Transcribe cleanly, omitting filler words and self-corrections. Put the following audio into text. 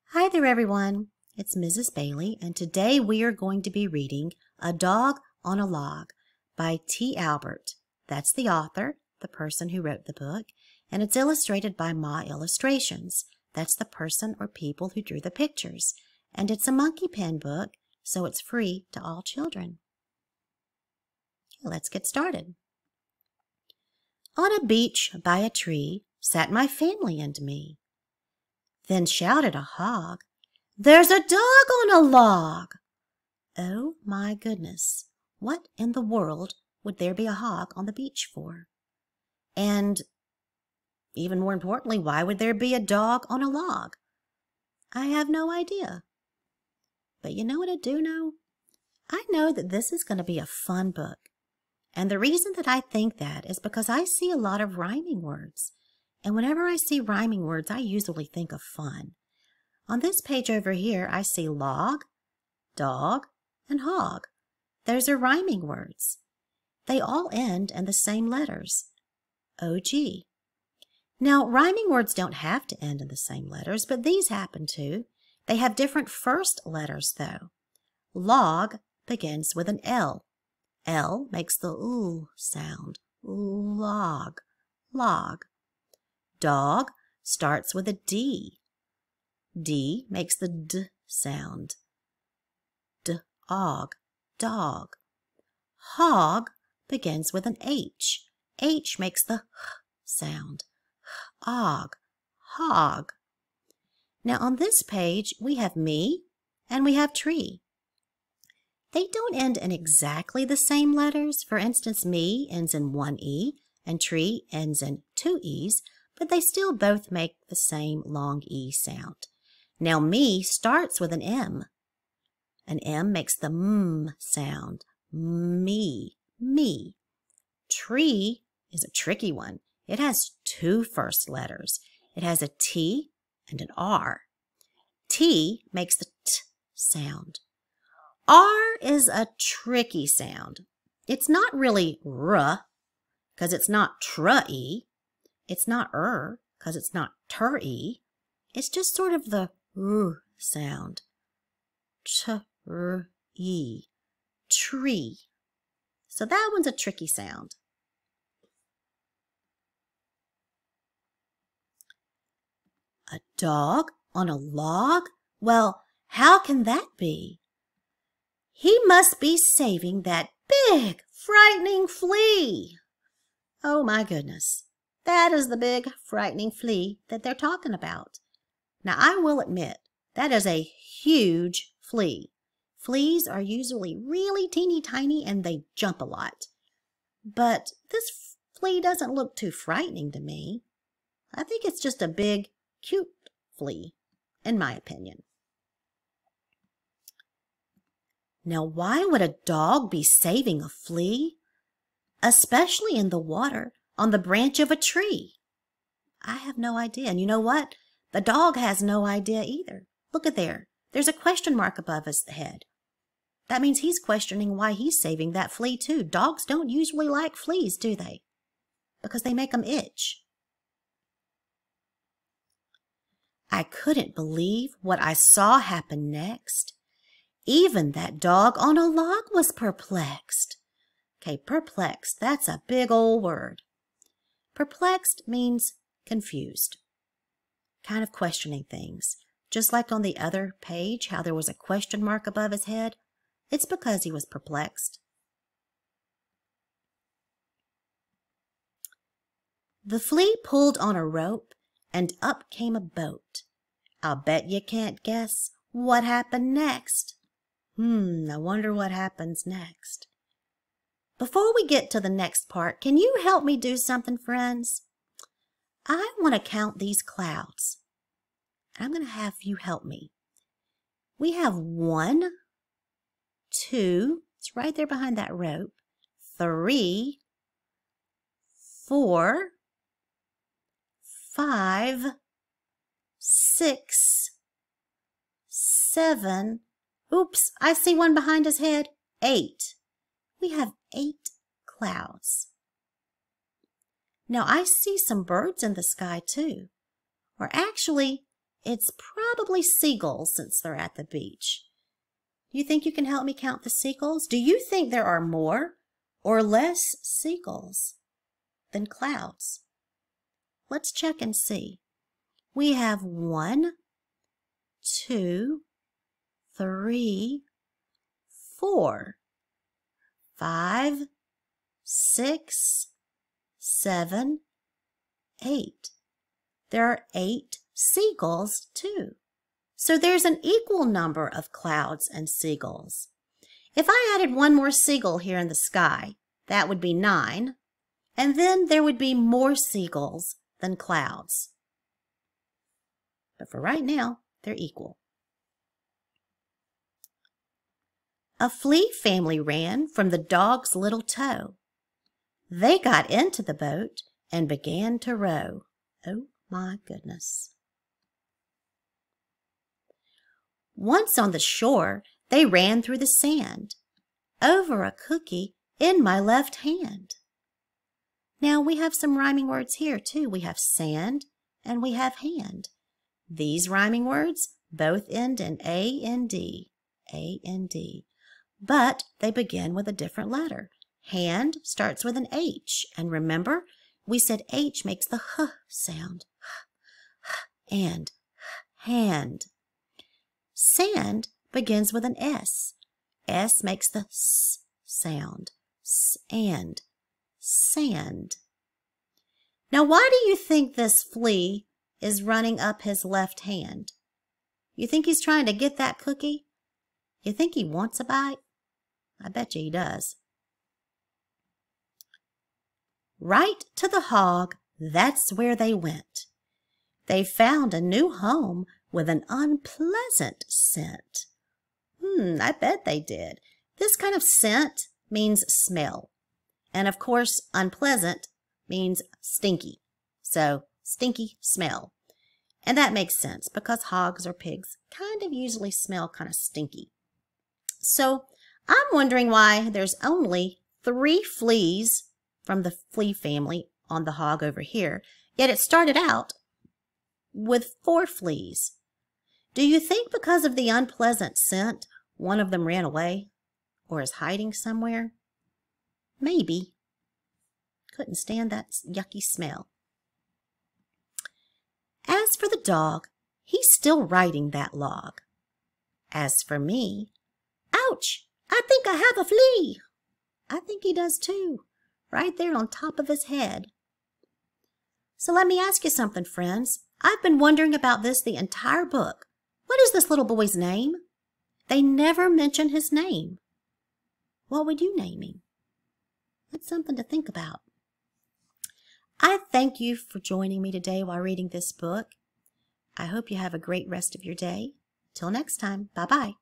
Hi there, everyone. It's Mrs. Bailey, and today we are going to be reading A Dog on a Log by T. Albert. That's the author, the person who wrote the book, and it's illustrated by Ma Illustrations. That's the person or people who drew the pictures. And it's a monkey pen book, so it's free to all children. Let's get started. On a beach by a tree sat my family and me. Then shouted a hog, "There's a dog on a log!" Oh my goodness, what in the world would there be a hog on the beach for? And even more importantly, why would there be a dog on a log? I have no idea. But you know what I do know? I know that this is going to be a fun book. And the reason that I think that is because I see a lot of rhyming words. And whenever I see rhyming words, I usually think of fun. On this page over here, I see log, dog, and hog. Those are rhyming words. They all end in the same letters, O-G. Now, rhyming words don't have to end in the same letters, but these happen to. They have different first letters, though. Log begins with an L. L makes the oo sound. Log, log. Dog starts with a D. D makes the D sound. D-og, dog. Hog begins with an H. H makes the H sound. H-og, hog. Now on this page, we have me and we have tree. They don't end in exactly the same letters. For instance, me ends in one E and tree ends in two E's, but they still both make the same long E sound. Now, me starts with an M. An M makes the M sound. Me, me. Tree is a tricky one. It has two first letters. It has a T and an R. T makes the T sound. R is a tricky sound. It's not really R, because it's not tr-e. It's not because it's not ter-e. It's just sort of the r sound. T-r-e. Tree. So that one's a tricky sound. A dog on a log? Well, how can that be? He must be saving that big, frightening flea. Oh my goodness. That is the big, frightening flea that they're talking about. Now, I will admit, that is a huge flea. Fleas are usually really teeny tiny and they jump a lot. But this flea doesn't look too frightening to me. I think it's just a big, cute flea, in my opinion. Now, why would a dog be saving a flea? Especially in the water, on the branch of a tree. I have no idea. And you know what? The dog has no idea either. Look at there. There's a question mark above his head. That means he's questioning why he's saving that flea too. Dogs don't usually like fleas, do they? Because they make them itch. I couldn't believe what I saw happen next. Even that dog on a log was perplexed. Okay, perplexed, that's a big old word. Perplexed means confused, kind of questioning things. Just like on the other page, how there was a question mark above his head, it's because he was perplexed. The flea pulled on a rope, and up came a boat. I'll bet you can't guess what happened next. I wonder what happens next. Before we get to the next part, can you help me do something, friends? I want to count these clouds. I'm going to have you help me. We have 1, 2, it's right there behind that rope, 3, 4, 5, 6, 7, oops, I see one behind his head, 8. We have 8 clouds. Now I see some birds in the sky too. Or actually, It's probably seagulls since they're at the beach. Do you think you can help me count the seagulls? Do you think there are more or less seagulls than clouds? Let's check and see. We have 1, 2, 3, 4, 5, 6, 7, 8. There are 8 seagulls too. So there's an equal number of clouds and seagulls. If I added one more seagull here in the sky, that would be 9, and then there would be more seagulls than clouds. But for right now, they're equal. A flea family ran from the dog's little toe. They got into the boat and began to row. Oh my goodness. Once on the shore, they ran through the sand, over a cookie in my left hand. Now we have some rhyming words here too. We have sand and we have hand. These rhyming words both end in A-N-D, A-N-D, but they begin with a different letter. Hand starts with an H, and remember, we said H makes the H sound, and hand. Sand begins with an S. S makes the S sound, and sand. Now, why do you think this flea is running up his left hand? You think he's trying to get that cookie? You think he wants a bite? I bet you he does. Right to the hog, that's where they went. They found a new home with an unpleasant scent. I bet they did. This kind of scent means smell. And of course, unpleasant means stinky. So, stinky smell. And that makes sense because hogs or pigs kind of usually smell kind of stinky. So, I'm wondering why there's only 3 fleas from the flea family on the hog over here, yet it started out with 4 fleas. Do you think because of the unpleasant scent, one of them ran away or is hiding somewhere? Maybe. Couldn't stand that yucky smell. As for the dog, he's still riding that log. As for me, ouch, I think I have a flea. I think he does too, right there on top of his head. So let me ask you something, friends. I've been wondering about this the entire book. What is this little boy's name? They never mention his name. What would you name him? That's something to think about. I thank you for joining me today while reading this book. I hope you have a great rest of your day. Till next time, bye-bye.